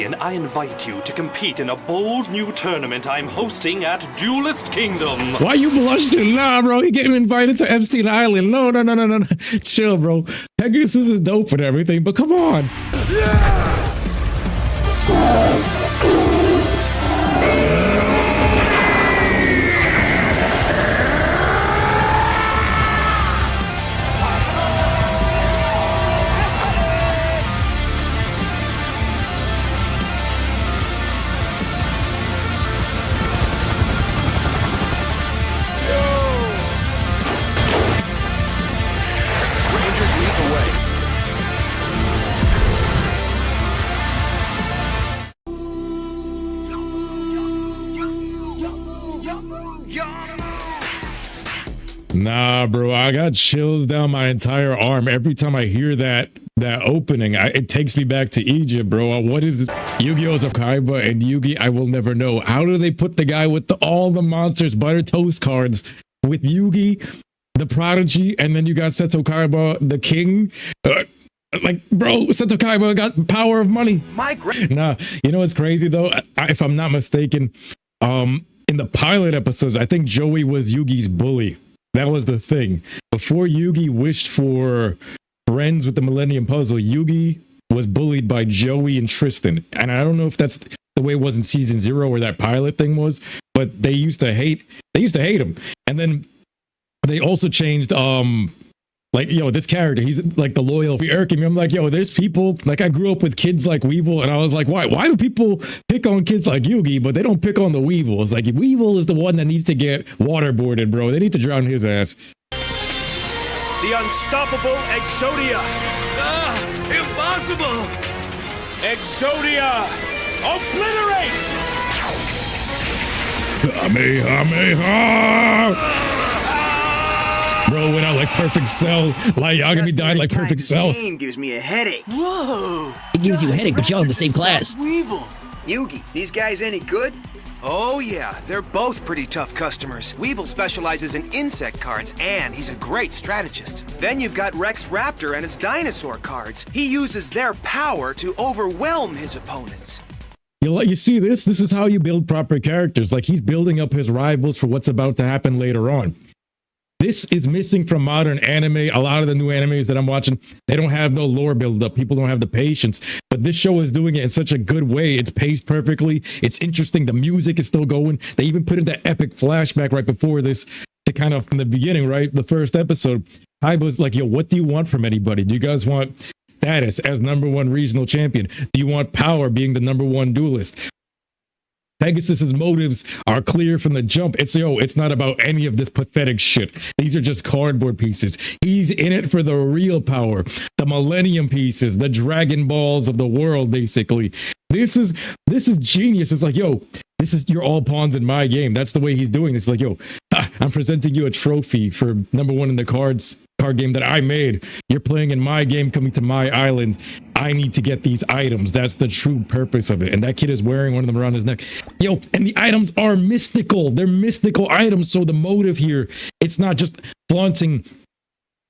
And I invite you to compete in a bold new tournament I'm hosting at Duelist Kingdom. Why you blushing? Nah, bro, you getting invited to Epstein Island. No. Chill, bro. Pegasus is dope and everything, but come on. Nah, bro, I got chills down my entire arm every time I hear that opening. It takes me back to Egypt, bro. What is this? Yugioh's of Kaiba and Yugi? I will never know. How do they put the guy with all the monsters butter toast cards with Yugi, the prodigy, and then you got Seto Kaiba, the king? Like, bro, Seto Kaiba got power of money. Nah, you know what's crazy though? If I'm not mistaken, in the pilot episodes, I think Joey was Yugi's bully. That was the thing. Before Yugi wished for friends with the Millennium Puzzle, Yugi was bullied by Joey and Tristan. And I don't know if that's the way it was in season 0 where that pilot thing was, but they used to hate him. And then they also changed like, yo, this character, he's like the loyal Eric. I'm like, yo, there's people, like I grew up with kids like Weevil, and I was like, why do people pick on kids like Yugi, but they don't pick on the Weevil? It's like, Weevil is the one that needs to get waterboarded, bro. They need to drown his ass. The unstoppable Exodia. Impossible. Exodia, obliterate. Kamehameha. Bro went out like perfect cell. Like Yagami died like perfect cell. Name gives me a headache. Whoa! It gives you a headache, but y'all in the same class. Weevil. Yugi, these guys any good? Oh yeah, they're both pretty tough customers. Weevil specializes in insect cards, and he's a great strategist. Then you've got Rex Raptor and his dinosaur cards. He uses their power to overwhelm his opponents. You see this? This is how you build proper characters. Like, he's building up his rivals for what's about to happen later on. This is missing from modern anime. A lot of the new animes that I'm watching, they don't have no lore build up. People don't have the patience. But this show is doing it in such a good way. It's paced perfectly. It's interesting. The music is still going. They even put in that epic flashback right before this to kind of, in the beginning, right? The first episode, Kaiba's like, yo, what do you want from anybody? Do you guys want status as #1 regional champion? Do you want power being the #1 duelist? Pegasus's motives are clear from the jump. It's not about any of this pathetic shit. These are just cardboard pieces. He's in it for the real power, the Millennium pieces, the Dragon Balls of the world, basically. This is genius. It's like, yo, you're all pawns in my game. That's the way he's doing this. It's like, yo, I'm presenting you a trophy for #1 in the card game that I made. You're playing in my game, coming to my island. I need to get these items. That's the true purpose of it. And that kid is wearing one of them around his neck. Yo, and the items are mystical. They're mystical items. So the motive here, it's not just flaunting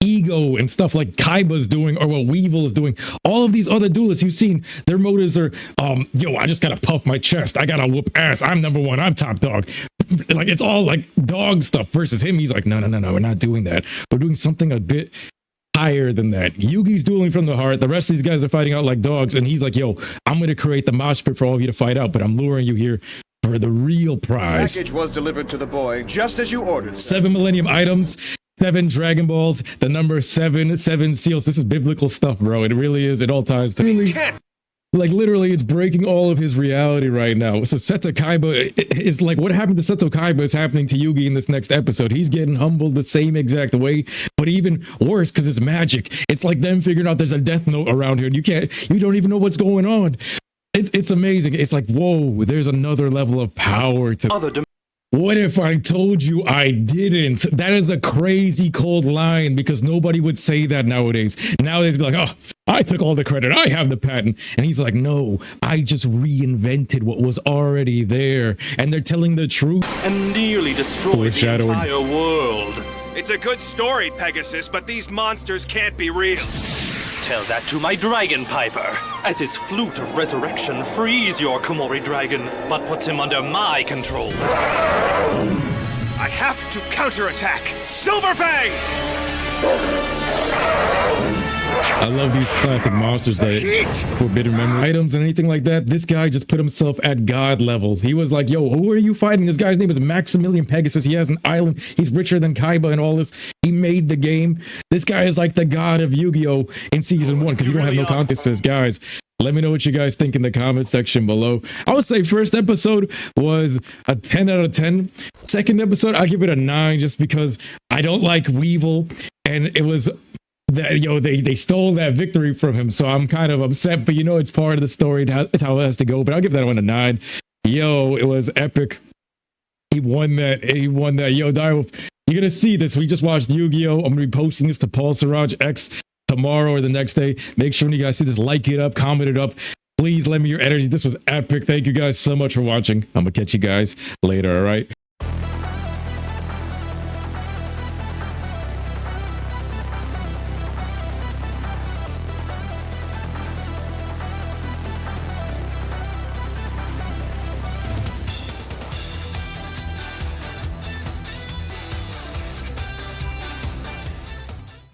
ego and stuff like Kaiba's doing or what Weevil is doing. All of these other duelists you've seen, their motives are, yo, I just gotta puff my chest. I gotta whoop ass. I'm #1. I'm top dog. Like, it's all like dog stuff versus him. He's like, no, we're not doing that. We're doing something a bit higher than that. Yugi's dueling from the heart. The rest of these guys are fighting out like dogs. And he's like, yo, I'm going to create the mosh pit for all of you to fight out, but I'm luring you here for the real prize. The package was delivered to the boy just as you ordered. 7 Millennium items, 7 Dragon Balls, the number 7 seals. This is biblical stuff, bro. It really is at all times. Really, like, literally, it's breaking all of his reality right now. So Seto Kaiba is like, what happened to Seto Kaiba is happening to Yugi in this next episode. He's getting humbled the same exact way, but even worse because it's magic. It's like them figuring out there's a death note around here and you don't even know what's going on. It's amazing. It's like, whoa, there's another level of power to what if I told you I didn't? That is a crazy cold line because nobody would say that nowadays. Nowadays, be like, oh, I took all the credit. I have the patent. And he's like, no, I just reinvented what was already there. And they're telling the truth. And nearly destroyed the entire world. It's a good story, Pegasus, but these monsters can't be real. tell that to my dragon piper, as his flute of resurrection frees your Komori dragon, but puts him under my control. I have to counterattack! Silver Fang! I love these classic monsters that forbidden memory items and anything like that. This guy just put himself at god level. He was like, yo, who are you fighting? This guy's name is Maximilian Pegasus. He has an island. He's richer than Kaiba and all this. He made the game. This guy is like the god of Yu-Gi-Oh! In season 1 because you don't have no context. Says, guys, let me know what you guys think in the comment section below. I would say first episode was a 10 out of 10. Second episode, I'll give it a 9 just because I don't like Weevil. And it was that, they stole that victory from him. So I'm kind of upset, but it's part of the story. It's how it has to go. But I'll give that one a 9. It was epic. He won that. Yo, Direwolf, you're going to see this. We just watched Yu-Gi-Oh! I'm going to be posting this to Paul Siraj X tomorrow or the next day. Make sure when you guys see this, like it up, comment it up. Please lend me your energy. This was epic. Thank you guys so much for watching. I'm going to catch you guys later. All right.